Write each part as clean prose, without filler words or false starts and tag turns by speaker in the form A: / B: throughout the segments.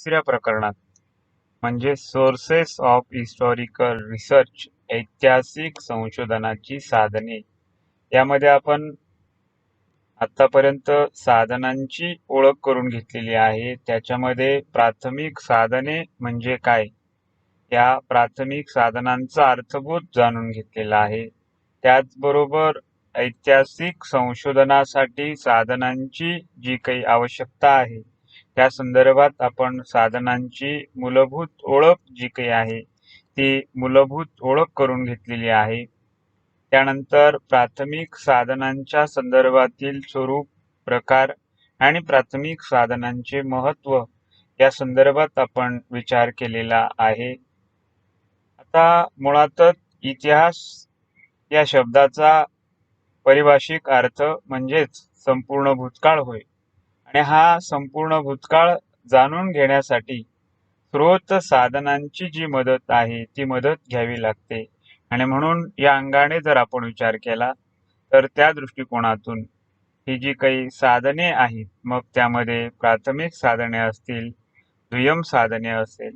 A: तिसऱ्या प्रकरणात म्हणजे सोर्सेस ऑफ हिस्टॉरिकल रिसर्च, ऐतिहासिक संशोधनाची साधने, यामध्ये आपण आतापर्यंत साधनांची ओळख करून घेतलेली आहे. त्याच्यामध्ये प्राथमिक साधने म्हणजे काय, या प्राथमिक साधनांचा अर्थबोध जाणून घेतलेला आहे. त्याचबरोबर ऐतिहासिक संशोधनासाठी साधनांची जी काही आवश्यकता आहे त्या संदर्भात आपण साधनांची मूलभूत ओळख जी काही आहे ती मूलभूत ओळख करून घेतलेली आहे. त्यानंतर प्राथमिक साधनांच्या संदर्भातील स्वरूप, प्रकार आणि प्राथमिक साधनांचे महत्त्व या संदर्भात आपण विचार केलेला आहे. आता मुळातच इतिहास या शब्दाचा पारिभाषिक अर्थ म्हणजेच संपूर्ण भूतकाळ होय, आणि हा संपूर्ण भूतकाळ जाणून घेण्यासाठी स्रोत साधनांची जी मदत आहे ती मदत घ्यावी लागते. आणि म्हणून या अंगाने जर आपण विचार केला तर त्या दृष्टिकोनातून ही जी काही साधने आहेत, मग त्यामध्ये प्राथमिक साधने असतील, दुय्यम साधने असेल,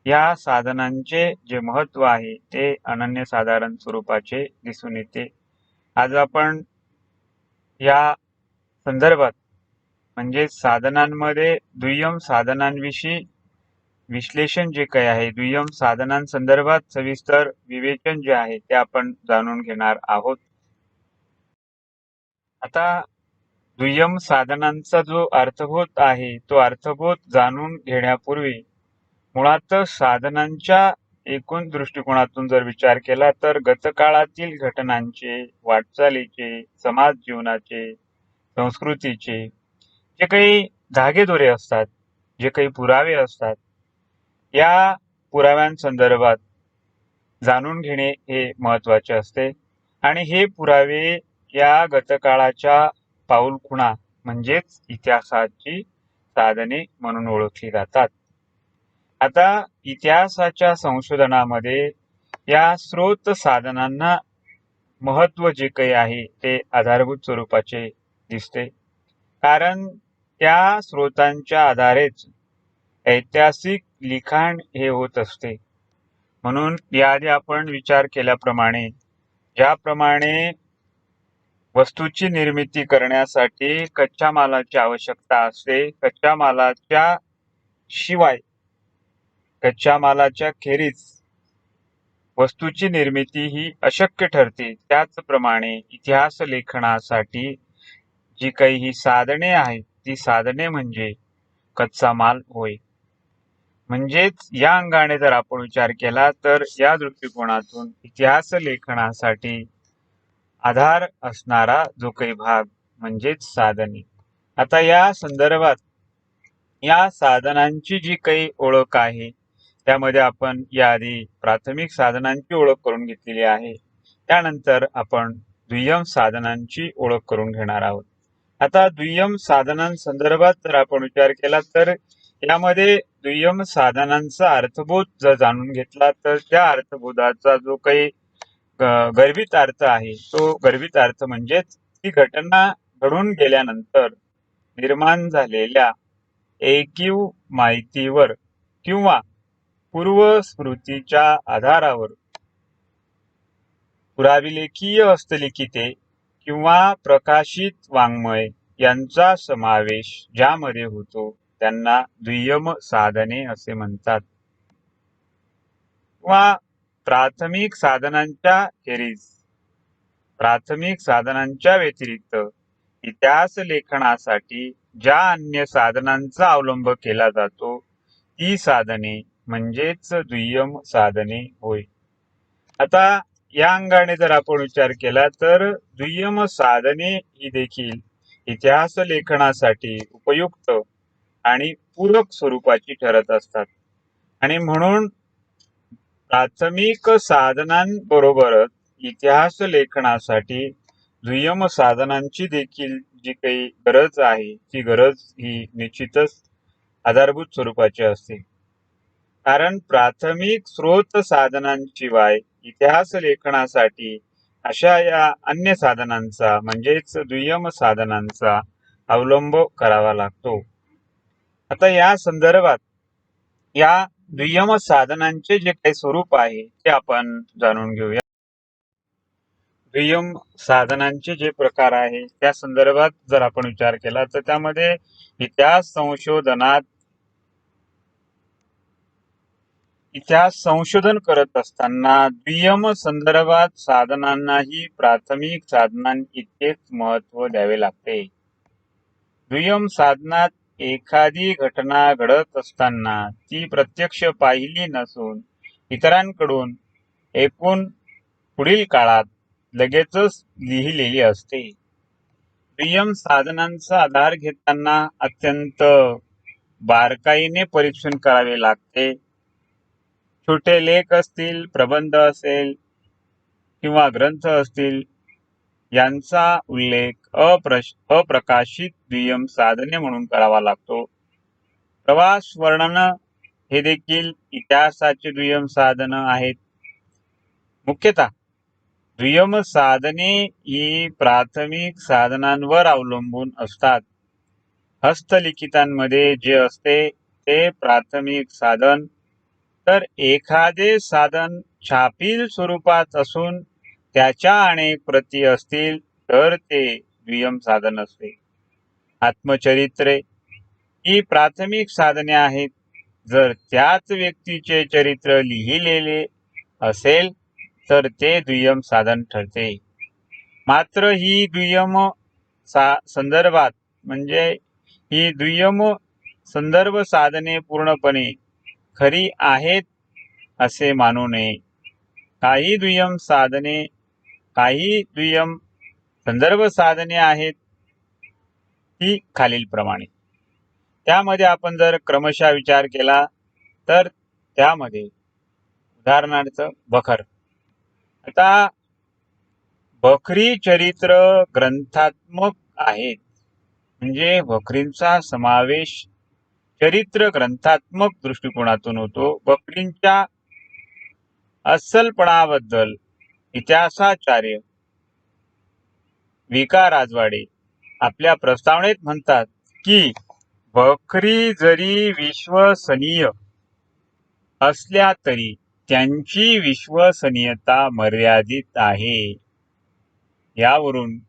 A: या साधनांचे जे महत्व आहे ते अनन्यसाधारण स्वरूपाचे दिसून येते. आज आपण या संदर्भात म्हणजे साधनांमध्ये दुय्यम साधनांविषयी विश्लेषण जे काही आहे, दुय्यम साधनांसंदर्भात सविस्तर विवेचन जे आहे ते आपण जाणून घेणार आहोत. आता दुय्यम साधनांचा जो अर्थबोध आहे तो अर्थबोध जाणून घेण्यापूर्वी मुळातच साधनांच्या एकूण दृष्टिकोनातून जर विचार केला तर गतकाळातील घटनांचे, वाटचालीचे, समाज जीवनाचे, संस्कृतीचे जे काही धागेदोरे असतात, जे काही पुरावे असतात, या पुराव्यांसंदर्भात जाणून घेणे हे महत्वाचे असते. आणि हे पुरावे या गतकाळाच्या पाऊलखुणा म्हणजेच इतिहासाची साधने म्हणून ओळखली जातात. आता इतिहासाच्या संशोधनामध्ये या स्रोत साधनांना महत्व जे काही आहे ते आधारभूत स्वरूपाचे दिसते, कारण त्या स्रोतांच्या आधारेच ऐतिहासिक लिखाण हे होत असते. म्हणून याआधी आपण विचार केल्याप्रमाणे ज्याप्रमाणे वस्तूची निर्मिती करण्यासाठी कच्च्या मालाची आवश्यकता असते, कच्च्या मालाच्या शिवाय, कच्च्या मालाच्या खेरीज वस्तूची निर्मिती ही अशक्य ठरते, त्याचप्रमाणे इतिहास लेखनासाठी जी काही ही साधने आहेत ती साधने म्हणजे कच्चा माल होय. म्हणजेच या अंगाने जर आपण विचार केला तर या दृष्टिकोनातून इतिहास लेखनासाठी आधार असणारा जो काही भाग म्हणजेच साधने. आता या संदर्भात या साधनांची जी काही ओळख आहे त्यामध्ये आपण याआधी प्राथमिक साधनांची ओळख करून घेतलेली आहे. त्यानंतर आपण दुय्यम साधनांची ओळख करून घेणार आहोत. आता दुय्यम साधनांसंदर्भात जर आपण विचार केला तर यामध्ये दुय्यम साधनांचा अर्थबोध जर जाणून घेतला तर त्या अर्थबोधाचा जो काही गर्भित अर्थ आहे तो गर्भित अर्थ म्हणजेच ती घटना घडून गेल्यानंतर निर्माण झालेल्या ऐकीव माहितीवर किंवा पूर्वस्मृतीच्या आधारावर पुराविलेखीय हस्तलिखिते किंवा प्रकाशित वाङ्मय यांचा समावेश ज्यामध्ये होतो त्यांना दुय्यम साधने असे म्हणतात. किंवा प्राथमिक साधनांच्या खेरीज, प्राथमिक साधनांच्या व्यतिरिक्त इतिहास लेखनासाठी ज्या अन्य साधनांचा अवलंब केला जातो ती साधने म्हणजेच दुय्यम साधने होय. आता या अंगाने जर आपण विचार केला तर दुय्यम साधने ही देखील इतिहास लेखनासाठी उपयुक्त आणि पूरक स्वरूपाची ठरत असतात. आणि म्हणून प्राथमिक साधनांबरोबरच इतिहास लेखनासाठी दुय्यम साधनांची देखील जी काही गरज आहे ती गरज ही निश्चितच आधारभूत स्वरूपाची असते, कारण प्राथमिक स्रोत साधनांशिवाय इतिहास लेखनासाठी अशा या अन्य साधनांचा म्हणजेच दुय्यम साधनांचा अवलंब करावा लागतो. आता या संदर्भात या दुय्यम साधनांचे जे काही स्वरूप आहे ते आपण जाणून घेऊया. दुय्यम साधनांचे जे प्रकार आहे त्या संदर्भात जर आपण विचार केला तर त्यामध्ये इतिहास संशोधन करत असताना दुय्यम संदर्भात साधनांनाही प्राथमिक साधनांइतकेच महत्त्व द्यावे लागते. दुय्यम साधनात एखादी घटना घडत असताना ती प्रत्यक्ष पाहिली नसून इतरांकडून ऐकून पुढील काळात लगेचच लिहिलेली असते. दुय्यम साधनांचा आधार घेताना अत्यंत बारकाईने परीक्षण करावे लागते. छोटे लेख असतील, प्रबंध असेल किंवा ग्रंथ असतील यांचा उल्लेख अप्रकाशित दुय्यम साधने म्हणून करावा लागतो. प्रवास वर्णन हे देखील इतिहासाचे दुय्यम साधन आहेत. मुख्यतः दुय्यम साधने ही प्राथमिक साधनांवर अवलंबून असतात. हस्तलिखितांमध्ये जे असते ते प्राथमिक साधन, तर एखादे साधन छापील स्वरूपात असून त्याच्या अनेक प्रती असतील तर ते दुय्यम साधन असते. आत्मचरित्रे ही प्राथमिक साधने आहेत. जर त्याच व्यक्तीचे चरित्र लिहिलेले असेल तर ते दुय्यम साधन ठरते. मात्र ही दुय्यम संदर्भात म्हणजे ही दुय्यम संदर्भ साधने पूर्णपणे खरी आहेत असे मानू नये. काही दुय्यम संदर्भ साधने आहेत ती खालीलप्रमाणे. त्यामध्ये आपण जर क्रमशः विचार केला तर त्यामध्ये उदाहरणार्थ बखर. आता बखरी चरित्र ग्रंथात्मक आहेत म्हणजे बखरींचा समावेश चरित्र ग्रंथात्मक दृष्टिकोनातून होतो. बखरींच्या अस्सलपणाबद्दल इतिहासाचार्य विका राजवाडे आपल्या प्रस्तावनेत म्हणतात की बखरी जरी विश्वसनीय असल्या तरी त्यांची विश्वसनीयता मर्यादित आहे. यावरून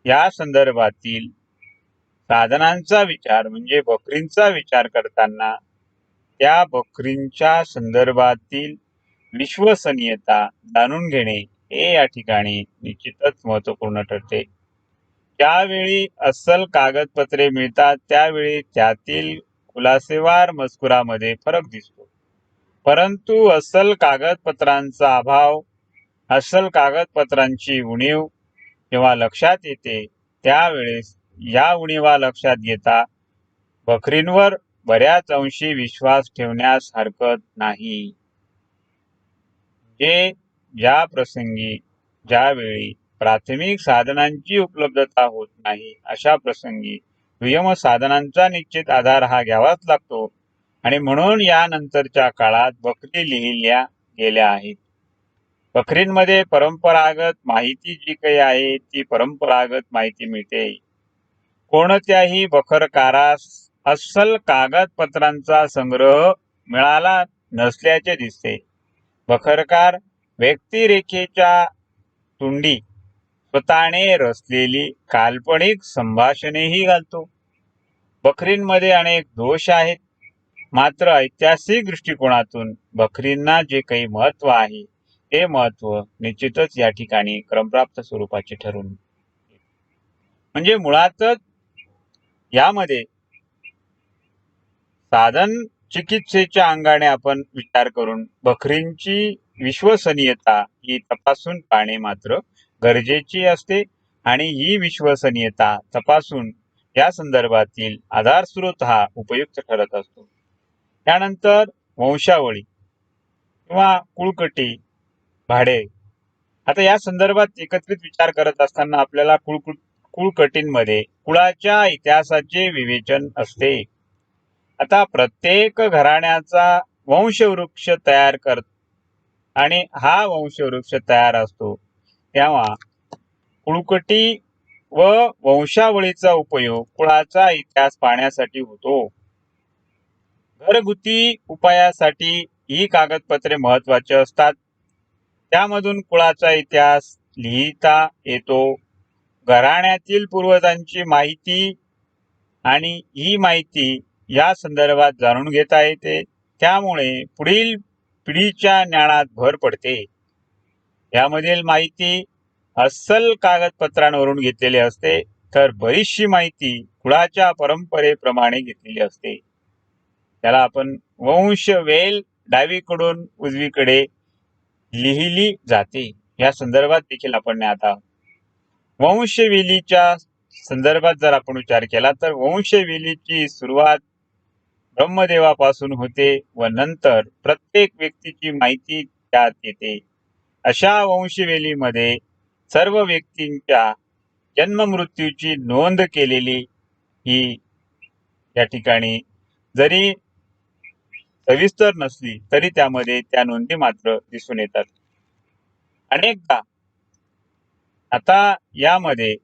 A: या संदर्भातील साधनांचा विचार म्हणजे बखरींचा विचार करताना त्या बखरींच्या संदर्भातील विश्वसनीयता जाणून घेणे हे या ठिकाणी निश्चितच महत्त्वपूर्ण ठरते. ज्यावेळी अस्सल कागदपत्रे मिळतात त्यावेळी त्यातील खुलासेवार मजकुरामध्ये फरक दिसतो. परंतु अस्सल कागदपत्रांचा अभाव, अस्सल कागदपत्रांची उणीव जेव्हा लक्षात येते त्यावेळेस या उणीवा लक्षात घेता बखरींवर बऱ्याच अंशी विश्वास ठेवण्यास हरकत नाही. ज्या प्रसंगी ज्यावेळी प्राथमिक साधनांची उपलब्धता होत नाही अशा प्रसंगी दुय्यम साधनांचा निश्चित आधार हा घ्यावाच लागतो आणि म्हणून यानंतरच्या काळात बखरी लिहिल्या गेल्या आहेत. बखरींमध्ये परंपरागत माहिती जी काही आहे ती परंपरागत माहिती मिळते. कोणत्याही बखरकारास अस्सल कागदपत्रांचा संग्रह मिळाला नसल्याचे दिसते. बखरकार व्यक्तिरेखेच्या तोंडी स्वतःने रचलेली काल्पनिक संभाषणेही घालतो. बखरींमध्ये अनेक दोष आहेत. मात्र ऐतिहासिक दृष्टिकोनातून बखरींना जे काही महत्त्व आहे ते महत्त्व निश्चितच या ठिकाणी क्रमप्राप्त स्वरूपाचे ठरून म्हणजे मुळातच यामध्ये साधन चिकित्सेच्या अंगाने आपण विचार करून बखरींची विश्वसनीयता ही तपासून पाहणे मात्र गरजेची असते आणि ही विश्वसनीयता तपासून या संदर्भातील आधार स्रोत हा उपयुक्त ठरत असतो. त्यानंतर वंशावळी किंवा कुळकटी भाडे. आता या संदर्भात एकत्रित विचार करत असताना आपल्याला कुळकटींमध्ये कुळाच्या इतिहासाचे विवेचन असते. आता प्रत्येक घराण्याचा वंशवृक्ष तयार आणि हा वंशवृक्ष तयार असतो तेव्हा कुळकटी व वंशावळीचा उपयोग कुळाचा इतिहास पाहण्यासाठी होतो. घरगुती उपायासाठी ही कागदपत्रे महत्वाची असतात. त्यामधून कुळाचा इतिहास लिहिता येतो. घराण्यातील पूर्वजांची माहिती आणि ही माहिती या संदर्भात जाणून घेता येते. त्यामुळे पुढील पिढीच्या ज्ञानात भर पडते. यामधील माहिती अस्सल कागदपत्रांवरून घेतलेली असते, तर बरीचशी माहिती कुळाच्या परंपरेप्रमाणे घेतलेली असते. त्याला आपण वंशवेल डावीकडून उजवीकडे लिहिली जाते. या संदर्भात देखील आपण ज्ञात आहोत. वंशवेलीच्या संदर्भात जर आपण विचार केला तर वंशवेलीची सुरुवात ब्रह्मदेवापासून होते व नंतर प्रत्येक व्यक्तीची माहिती त्यात येते. अशा वंशवेलीमध्ये सर्व व्यक्तींच्या जन्म मृत्यूची नोंद केलेली ही या ठिकाणी जरी सविस्तर नसली तरी त्यामध्ये त्या नोंदी मात्र दिसून येतात. अनेकदा आता यामध्ये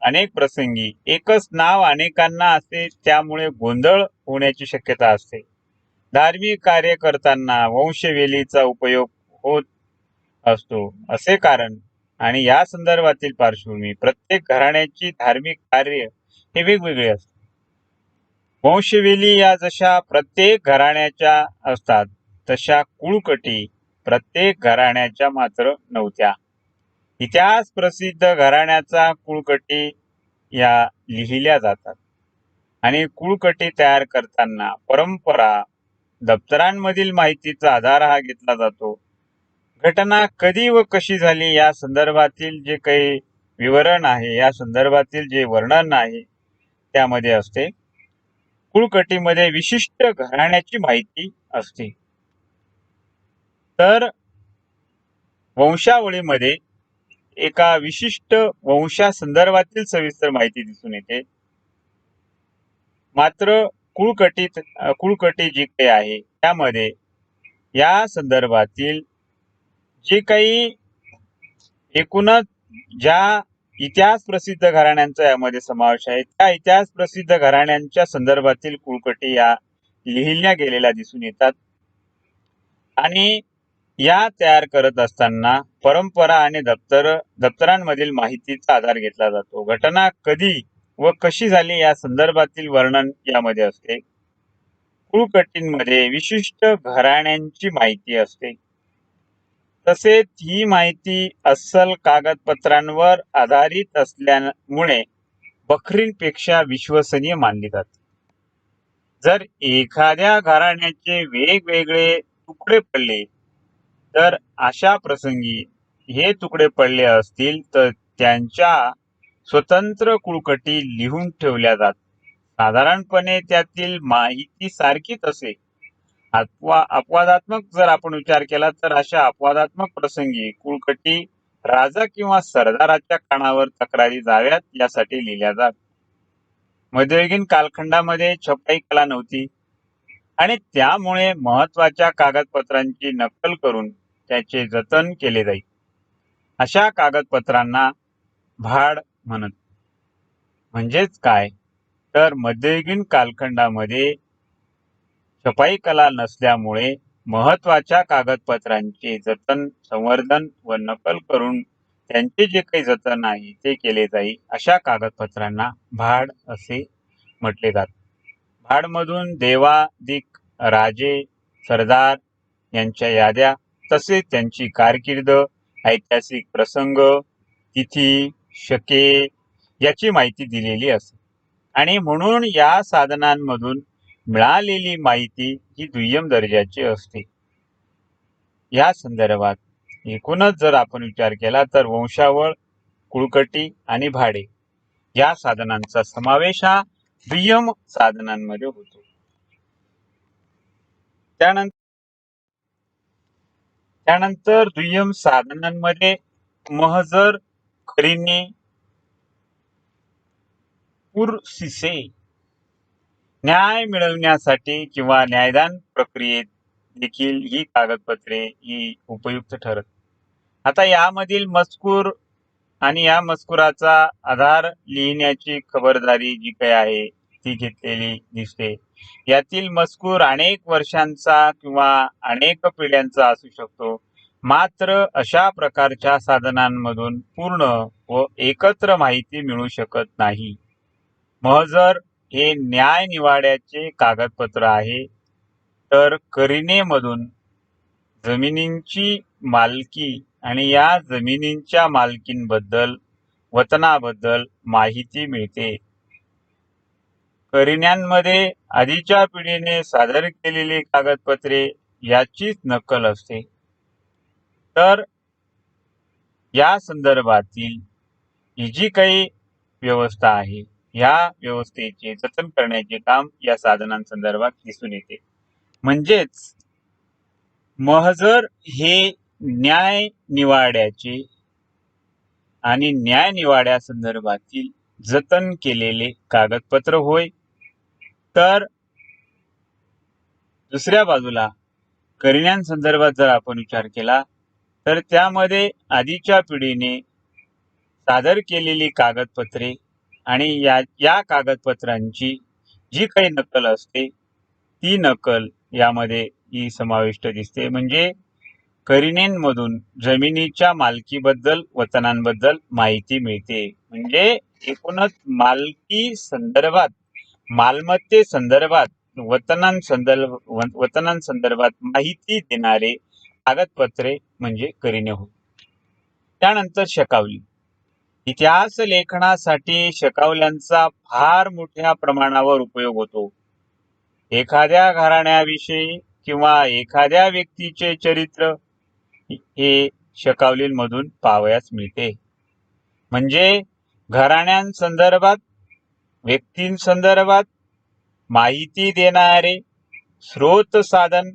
A: अनेक प्रसंगी एकच नाव अनेकांना असते, त्यामुळे गोंधळ होण्याची शक्यता असते. धार्मिक कार्य करताना वंशवेलीचा उपयोग होत असतो असे कारण आणि या संदर्भातील पार्श्वभूमी प्रत्येक घराण्याची धार्मिक कार्य हे वेगवेगळे असते. वंशवेली या जशा प्रत्येक घराण्याच्या असतात तशा कुळकटी प्रत्येक घराण्याच्या मात्र नव्हत्या. इतिहास प्रसिद्ध घराण्याचा कुळकटी या लिहिल्या जातात आणि कुळकटी तयार करताना परंपरा दप्तरांमधील माहितीचा आधार हा घेतला जातो. घटना कधी व कशी झाली या संदर्भातील जे काही विवरण आहे, या संदर्भातील जे वर्णन आहे त्यामध्ये असते. कुळकटीमध्ये विशिष्ट घराण्याची माहिती असते. तर वंशावळीमध्ये एका विशिष्ट वंशासंदर्भातील सविस्तर माहिती दिसून येते. मात्र कुळकटी जी काही आहे त्यामध्ये या संदर्भातील जे काही एकूणच ज्या इतिहास प्रसिद्ध घराण्यांचा यामध्ये समावेश आहे, त्या इतिहास प्रसिद्ध घराण्यांच्या संदर्भातील कुळकटी या लिहिल्या गेलेल्या दिसून येतात. आणि या तयार करत असताना परंपरा आणि दप्तरांमधील माहितीचा आधार घेतला जातो. घटना कधी व कशी झाली या संदर्भातील वर्णन यामध्ये असते. कुळकटींमध्ये विशिष्ट घराण्यांची माहिती असते. तसेच ही माहिती अस्सल कागदपत्रांवर आधारित असल्यामुळे बखरींपेक्षा विश्वसनीय मानली जाते. जर एखाद्या घराण्याचे वेगवेगळे तुकडे पडले तर अशा प्रसंगी हे तुकडे पडले असतील तर त्यांच्या स्वतंत्र कुळकटी लिहून ठेवल्या जातात. साधारणपणे त्यातील माहिती सारखीच असे. अपवादात्मक जर आपण विचार केला तर अशा अपवादात्मक प्रसंगी कुळकटी राजा किंवा सरदाराच्या कानावर तक्रारी जाव्यात यासाठी लिहिल्या जात. मध्ययुगीन कालखंडामध्ये छपाई कला नव्हती आणि त्यामुळे महत्वाच्या कागदपत्रांची नक्कल करून त्याचे जतन केले जाई. अशा कागदपत्रांना भाड म्हणत. म्हणजेच काय तर मध्ययुगीन कालखंडामध्ये छपाई कला नसल्यामुळे महत्वाच्या कागदपत्रांचे जतन, संवर्धन व नकल करून त्यांचे जे काही जतन आहे ते केले जाई. अशा कागदपत्रांना भाड असे म्हटले जाते. भाडमधून देवादिक राजे, सरदार यांच्या याद्या तसेच त्यांची कारकीर्द, ऐतिहासिक प्रसंग, तिथी, शके याची माहिती दिलेली असते. आणि म्हणून या साधनांमधून मिळालेली माहिती ही दुय्यम दर्जाची असते. या संदर्भात एकूणच जर आपण विचार केला तर वंशावळ, कुळकटी आणि भाडे या साधनांचा समावेश हा दुय्यम साधनांमध्ये होतो. त्यानंतर दुय्यम साधनांमध्ये महजर, खरेणी, पुरसिसे न्याय मिळवण्यासाठी किंवा न्यायदान प्रक्रियेत देखील ही कागदपत्रे ही उपयुक्त ठरत. आता यामधील मजकूर आणि या मजकुराचा आधार लिहिण्याची खबरदारी जी काही आहे ती घेतलेली दिसते. यातील मजकूर अनेक वर्षांचा किंवा अनेक पिढ्यांचा असू शकतो. मात्र अशा प्रकारच्या साधनांमधून पूर्ण व एकत्र माहिती मिळू शकत नाही. महजर हे न्याय निवाड्याचे कागदपत्र आहे, तर करिणेमधून जमिनींची मालकी आणि या जमिनींच्या मालकींबद्दल, वतनाबद्दल माहिती मिळते. करिण्यांमध्ये आधीच्या पिढीने सादर केलेली कागदपत्रे याचीच नक्कल असते. तर या संदर्भातील ही जी काही व्यवस्था आहे, या व्यवस्थेचे जतन करण्याचे काम या साधनांसंदर्भात दिसून येते. म्हणजेच महजर हे न्याय निवाड्याचे आणि न्याय निवाड्या संदर्भातील जतन केलेले कागदपत्र होय. तर दुसऱ्या बाजूला करिण्यांसंदर्भात जर आपण विचार केला तर त्यामध्ये आधीच्या पिढीने सादर केलेली कागदपत्रे आणि या कागदपत्रांची जी काही नकल असते ती नकल यामध्ये ही समाविष्ट दिसते. म्हणजे करिणेंमधून जमिनीच्या मालकीबद्दल, वतनांबद्दल माहिती मिळते. म्हणजे एकूणच मालकी संदर्भात, मालमत्ते संदर्भात, वतनांसंदर्भात माहिती देणारे कागदपत्रे म्हणजे करिणे होत. त्यानंतर शकावली. इतिहास लेखनासाठी शकावल्यांचा फार मोठ्या प्रमाणावर उपयोग होतो. एखाद्या घराण्याविषयी किंवा एखाद्या व्यक्तीचे चरित्र हे शकावलींमधून पाहावयास मिळते. म्हणजे घराण्यांसंदर्भात, व्यक्तींसंदर्भात माहिती देणारे स्रोत साधन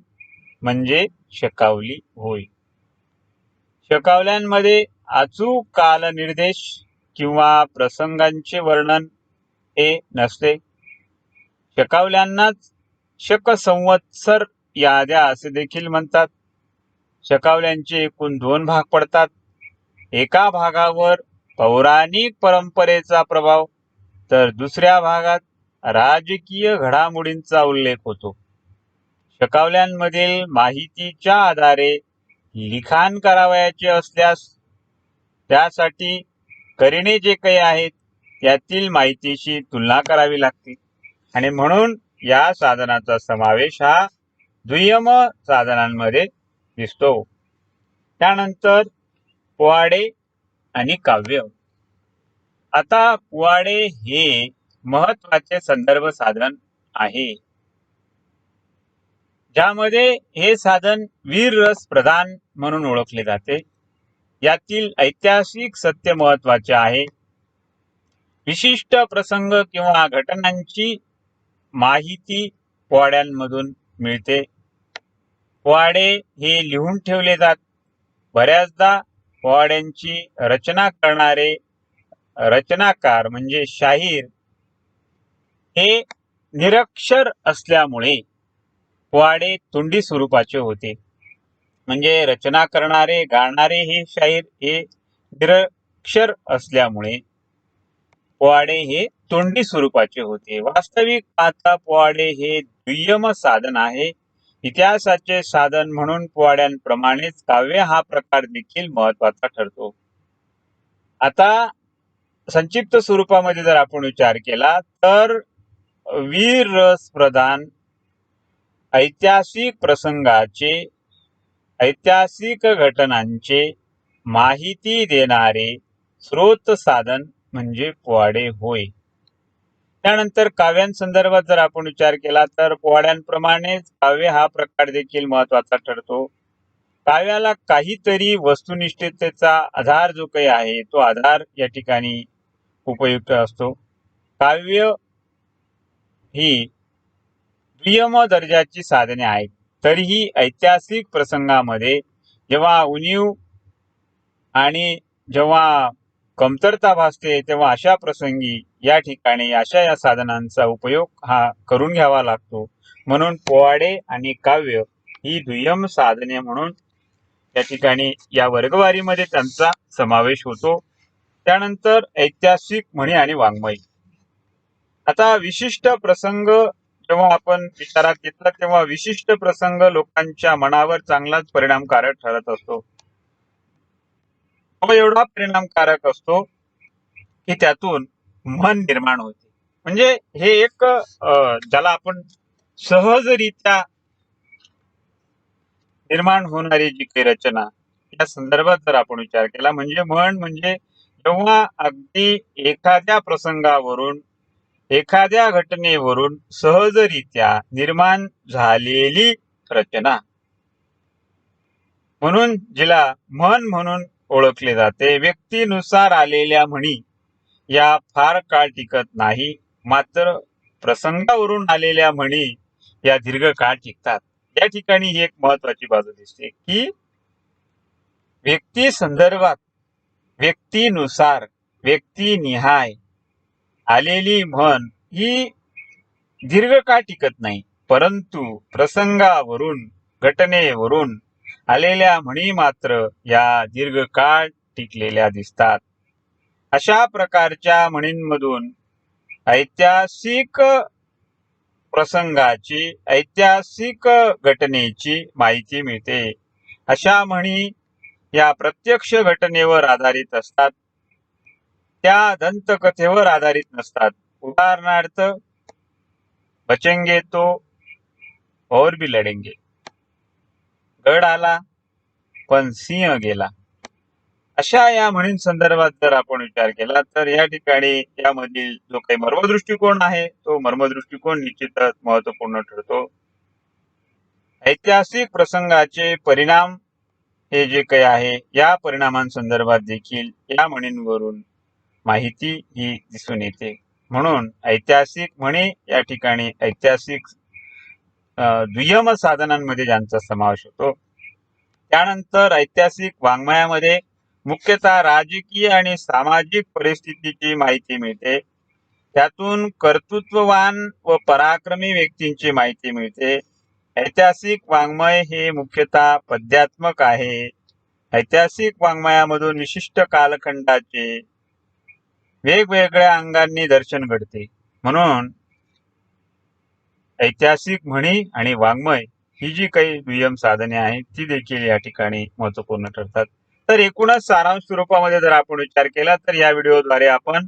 A: म्हणजे शकावली होय. शकावल्यांमध्ये अचूक कालनिर्देश किंवा प्रसंगांचे वर्णन हे नसते. शकावल्यांनाच शक-संवत्सर याद्या असे देखील म्हणतात. शकावल्यांचे एकूण 2 भाग पडतात. एका भागावर पौराणिक परंपरेचा प्रभाव, तर दुसऱ्या भागात राजकीय घडामोडींचा उल्लेख होतो. शकावल्यांमधील माहितीच्या आधारे लिखाण करावयाचे असल्यास त्यासाठी करिणे जे काही आहेत त्यातील माहितीशी तुलना करावी लागते आणि म्हणून या साधनाचा समावेश हा दुय्यम साधनांमध्ये दिसतो. त्यानंतर पोवाडे आणि काव्य. आता पोवाडे हे महत्वाचे संदर्भ साधन आहे, ज्यामध्ये हे साधन वीररस प्रधान म्हणून ओळखले जाते. यातील ऐतिहासिक सत्य महत्वाचे आहे. विशिष्ट प्रसंग किंवा घटनांची माहिती पोवाड्यांमधून मिळते. पोवाडे हे लिहून ठेवले जात. बऱ्याचदा पोवाड्यांची रचना करणारे रचनाकार म्हणजे शाहीर हे निरक्षर असल्यामुळे पोवाडे तोंडी स्वरूपाचे होते. म्हणजे रचना करणारे, गाणारे हे शाहीर हे निरक्षर असल्यामुळे पोवाडे हे तोंडी स्वरूपाचे होते. वास्तविक पाहता पोवाडे हे दुय्यम साधन आहे. इतिहासाचे साधन म्हणून पोवाड्यांप्रमाणेच काव्य हा प्रकार देखील महत्वाचा ठरतो. आता संक्षिप्त स्वरूपामध्ये जर आपण विचार केला तर वीर रस प्रधान ऐतिहासिक प्रसंगाचे, ऐतिहासिक घटनांचे माहिती देणारे स्रोत साधन म्हणजे पोवाडे होय. त्यानंतर काव्यांसंदर्भात जर आपण विचार केला तर पोवाड्यांप्रमाणेच काव्य हा प्रकार देखील महत्वाचा ठरतो. काव्याला काहीतरी वस्तुनिष्ठतेचा आधार जो काही आहे तो आधार या ठिकाणी उपयुक्त असतो. काव्य ही दुय्यम दर्जाची साधने आहेत. तरीही ऐतिहासिक प्रसंगामध्ये जेव्हा उणीव आणि जेव्हा कमतरता भासते तेव्हा अशा प्रसंगी या ठिकाणी या साधनांचा उपयोग हा करून घ्यावा लागतो. म्हणून पोवाडे आणि काव्य ही दुय्यम साधने म्हणून या ठिकाणी या वर्गवारीमध्ये त्यांचा समावेश होतो. त्यानंतर ऐतिहासिक म्हणी आणि वाङ्मय. आता विशिष्ट प्रसंग जेव्हा आपण विचारात घेतला तेव्हा विशिष्ट प्रसंग लोकांच्या मनावर चांगलाच परिणामकारक ठरत असतो. तो एवढा परिणामकारक असतो की त्यातून मन निर्माण होते. म्हणजे हे एक ज्याला आपण सहजरित्या निर्माण होणारी जी काही रचना या संदर्भात जर आपण विचार केला म्हणजे मन म्हणजे जेव्हा अगदी एखाद्या प्रसंगावरून एखाद्या घटनेवरून सहजरित्या निर्माण झालेली रचना म्हणून जिला मन म्हणून ओळखले जाते. व्यक्तीनुसार आलेल्या म्हणी या फार काळ टिकत नाही, मात्र प्रसंगावरून आलेल्या म्हणी या दीर्घकाळ टिकतात. या ठिकाणी ही एक महत्वाची बाजू दिसते की व्यक्ती संदर्भात व्यक्तीनुसार व्यक्तिनिहाय आलेली म्हण ही दीर्घकाळ टिकत नाही, परंतु प्रसंगावरून घटनेवरून आलेल्या म्हणी मात्र या दीर्घकाळ टिकलेल्या दिसतात. अशा प्रकारच्या म्हणींमधून ऐतिहासिक प्रसंगाची ऐतिहासिक घटनेची माहिती मिळते. अशा म्हणी या प्रत्यक्ष घटनेवर आधारित असतात, त्या दंतकथेवर आधारित नसतात. उदाहरणार्थ बचेंगे तो और भी लढेंगे, गड आला पण सिंह गेला. अशा या म्हणींसंदर्भात जर आपण विचार केला तर या ठिकाणी यामधील जो काही मर्मदृष्टिकोन आहे तो मर्मदृष्टिकोन निश्चितच महत्वपूर्ण ठरतो. ऐतिहासिक प्रसंगाचे परिणाम हे जे काही आहे या परिणामांसंदर्भात देखील या म्हणींवरून माहिती ही दिसून येते. म्हणून ऐतिहासिक म्हणी या ठिकाणी ऐतिहासिक दुय्यम साधनांमध्ये ज्यांचा समावेश होतो. त्यानंतर ऐतिहासिक वाङ्मयामध्ये मुख्यतः राजकीय आणि सामाजिक परिस्थितीची माहिती मिळते. त्यातून कर्तृत्ववान व पराक्रमी व्यक्तींची माहिती मिळते. ऐतिहासिक वाङ्मय हे मुख्यतः पद्यात्मक आहे. ऐतिहासिक वाङ्मयामधून विशिष्ट कालखंडाचे वेगवेगळ्या अंगांनी दर्शन घडते. म्हणून ऐतिहासिक म्हणी आणि वाङ्मय ही जी काही दुय्यम साधने आहेत ती देखील या ठिकाणी महत्वपूर्ण ठरतात. तर एकूणच सारांश स्वरूपामध्ये जर आपण विचार केला तर या व्हिडिओद्वारे आपण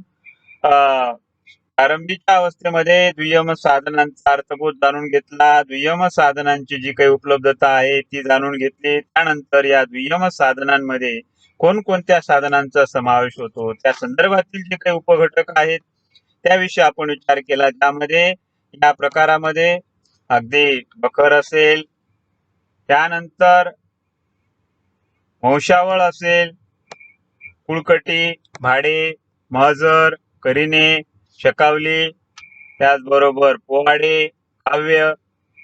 A: प्रारंभीच्या अवस्थेमध्ये दुय्यम साधनांचा अर्थबोध जाणून घेतला, दुय्यम साधनांची जी काही उपलब्धता आहे ती जाणून घेतली. त्यानंतर या दुय्यम साधनांमध्ये कोणकोणत्या साधनांचा समावेश होतो, त्या संदर्भातील जे काही उपघटक आहेत त्याविषयी आपण विचार केला. त्यामध्ये या प्रकारामध्ये अगदी बखर असेल, त्यानंतर वंशावळ असेल, कुळकटी, भाडे, महजर, करिणे, शकावली, त्याचबरोबर पोवाडे, काव्य,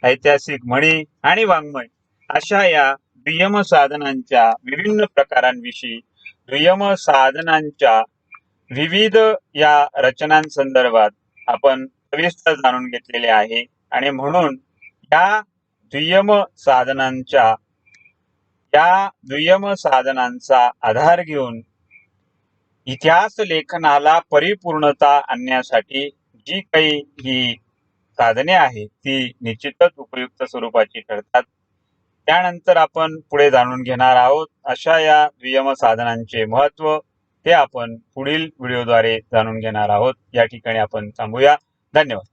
A: ऐतिहासिक म्हणी आणि वाङ्मय अशा या दुय्यम साधनांच्या विभिन्न प्रकारांविषयी, दुय्यम साधनांच्या विविध या रचनांसंदर्भात आपण सविस्तर जाणून घेतलेले आहे. आणि म्हणून या दुय्यम साधनांचा आधार घेऊन इतिहास लेखनाला परिपूर्णता आणण्यासाठी जी काही ही साधने आहेत ती निश्चितच उपयुक्त स्वरूपाची ठरतात. त्यानंतर आपण पुढे जाणून घेणार आहोत अशा या दुय्यम साधनांचे महत्व, ते आपण पुढील व्हिडिओद्वारे जाणून घेणार आहोत. या ठिकाणी आपण थांबूया. धन्यवाद.